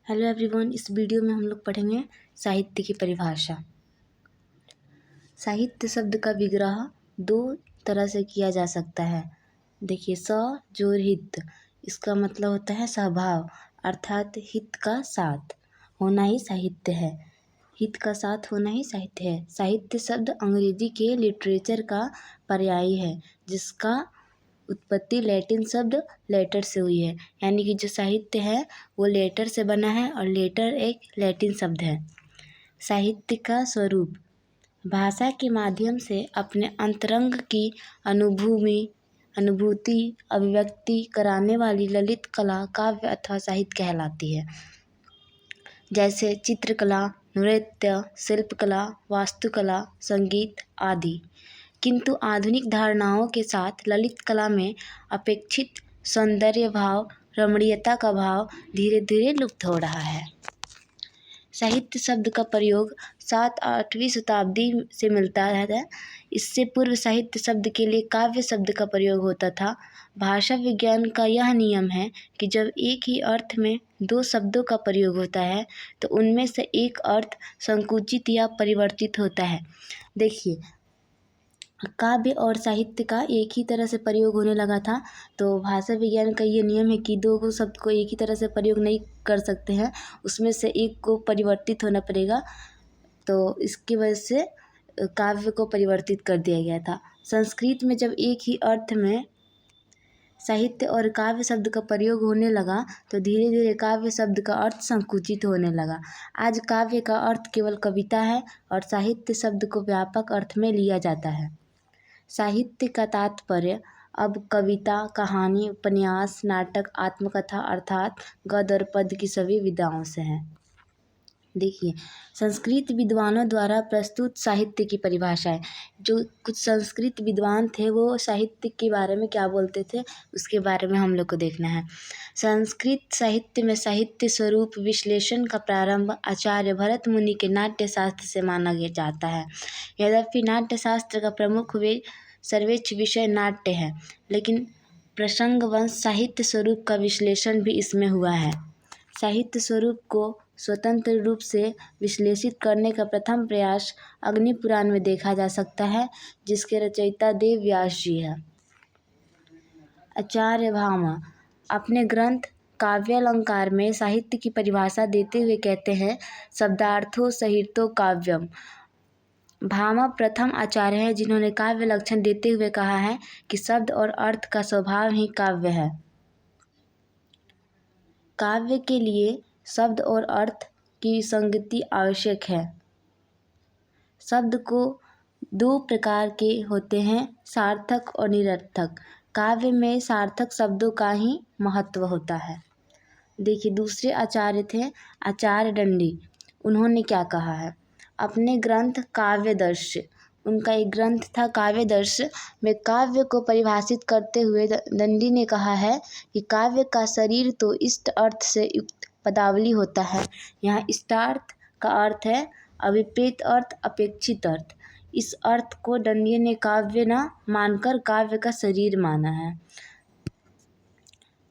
Hello everyone, इस video में हम लोग पढ़ेंगे साहित्य की परिभाषा। साहित्य शब्द का विग्रह दो तरह से किया जा सकता है। देखिए, स जोड़ हित, इसका मतलब होता है सहभाव, अर्थात हित का साथ होना ही साहित्य है। हित का साथ होना ही साहित्य है। साहित्य शब्द अंग्रेजी के लिटरेचर का पर्यायी है, जिसका उत्पत्ति लैटिन शब्द लेटर से हुई है। यानी कि जो साहित्य है वो लेटर से बना है और लेटर एक लैटिन शब्द है। साहित्य का स्वरूप, भाषा के माध्यम से अपने अंतरंग की अनुभूति अभिव्यक्ति कराने वाली ललित कला काव्य अथवा साहित्य कहलाती है। जैसे चित्रकला, नृत्य, शिल्पकला, वास्तुकला, संगीत आदि। किंतु आधुनिक धारणाओं के साथ ललित कला में अपेक्षित सौंदर्य भाव, रमणीयता का भाव धीरे धीरे लुप्त हो रहा है। साहित्य शब्द का प्रयोग 7-8वीं शताब्दी से मिलता है। इससे पूर्व साहित्य शब्द के लिए काव्य शब्द का प्रयोग होता था। भाषा विज्ञान का यह नियम है कि जब एक ही अर्थ में दो शब्दों का प्रयोग होता है तो उनमें से एक अर्थ संकुचित या परिवर्तित होता है। देखिए, काव्य और साहित्य का एक ही तरह से प्रयोग होने लगा था, तो भाषा विज्ञान का ये नियम है कि दो शब्द को एक ही तरह से प्रयोग नहीं कर सकते हैं, उसमें से एक को परिवर्तित होना पड़ेगा। तो इसकी वजह से काव्य को परिवर्तित कर दिया गया था। संस्कृत में जब एक ही अर्थ में साहित्य और काव्य शब्द का प्रयोग होने लगा तो धीरे धीरे काव्य शब्द का अर्थ संकुचित होने लगा। आज काव्य का अर्थ केवल कविता है और साहित्य शब्द को व्यापक अर्थ में लिया जाता है। साहित्य का तात्पर्य अब कविता, कहानी, उपन्यास, नाटक, आत्मकथा अर्थात गद्य और पद्य की सभी विधाओं से है। देखिए, संस्कृत विद्वानों द्वारा प्रस्तुत साहित्य की परिभाषा है। जो कुछ संस्कृत विद्वान थे वो साहित्य के बारे में क्या बोलते थे, उसके बारे में हम लोग को देखना है। संस्कृत साहित्य में साहित्य स्वरूप विश्लेषण का प्रारंभ आचार्य भरत मुनि के नाट्य शास्त्र से माना जाता है। यद्यपि नाट्य शास्त्र का प्रमुख सर्वोच्च विषय नाट्य है, लेकिन प्रसंगवश साहित्य स्वरूप का विश्लेषण भी इसमें हुआ है। साहित्य स्वरूप को स्वतंत्र रूप से विश्लेषित करने का प्रथम प्रयास अग्नि पुराण में देखा जा सकता है, जिसके रचयिता देव व्यास जी है। आचार्य भामा अपने ग्रंथ काव्यालंकार में साहित्य की परिभाषा देते हुए कहते हैं, शब्दार्थो सहितो काव्यम। भामा प्रथम आचार्य हैं जिन्होंने काव्य लक्षण देते हुए कहा है कि शब्द और अर्थ का स्वभाव ही काव्य है। काव्य के लिए शब्द और अर्थ की संगति आवश्यक है। शब्द को दो प्रकार के होते हैं, सार्थक और निरर्थक। काव्य में सार्थक शब्दों का ही महत्व होता है। देखिए, दूसरे आचार्य थे आचार्य दंडी। उन्होंने क्या कहा है अपने ग्रंथ काव्यदर्श, उनका एक ग्रंथ था काव्यदर्श में काव्य को परिभाषित करते हुए दंडी ने कहा है कि काव्य का शरीर तो इष्ट अर्थ से युक्त पदावली होता है। यहाँ इष्टार्थ का अर्थ है अभिप्रेत अर्थ, अपेक्षित अर्थ। इस अर्थ को दंडी ने काव्य न मानकर काव्य का शरीर माना है।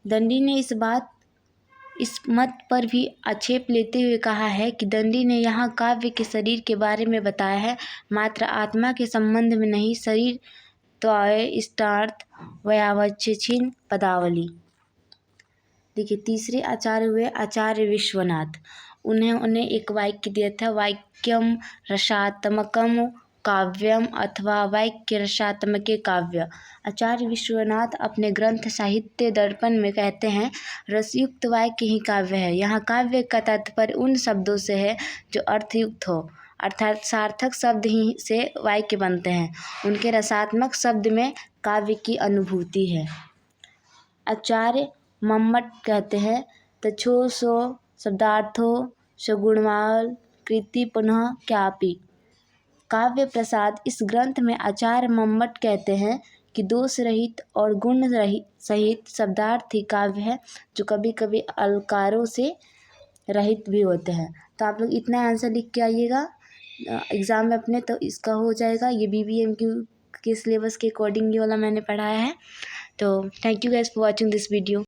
दंडी ने इस मत पर भी आक्षेप लेते हुए कहा है कि दंडी ने यहाँ काव्य के शरीर के बारे में बताया है, मात्र आत्मा के संबंध में नहीं। शरीर त्वय इष्टार्थ व्यावच्छिन्न पदावली। देखिए, तीसरे आचार्य हुए आचार्य विश्वनाथ। उन्हें एक वाक्य दिया था, वाक्यम रसात्मकम काव्यम अथवा वाक्य रसात्मके काव्य। आचार्य विश्वनाथ अपने ग्रंथ साहित्य दर्पण में कहते हैं, रसयुक्त वाक्य ही काव्य है। यहाँ काव्य का तात्पर्य उन शब्दों से है जो अर्थयुक्त हो, अर्थात सार्थक शब्द ही से वाक्य बनते हैं। उनके रसात्मक शब्द में काव्य की अनुभूति है। आचार्य मम्मट कहते हैं, तच्छो सो शब्दार्थो सगुणमाल कृति पुनः क्यापि। काव्य प्रसाद इस ग्रंथ में आचार्य मम्मट कहते हैं कि दोष रहित और गुण सहित शब्दार्थ ही काव्य है, जो कभी कभी अलंकारों से रहित भी होते हैं। तो आप लोग इतना आंसर लिख के आइएगा एग्ज़ाम में अपने, तो इसका हो जाएगा। ये BBMQ के सिलेबस के अकॉर्डिंग ये वाला मैंने पढ़ाया है। तो thank you guys for watching this video.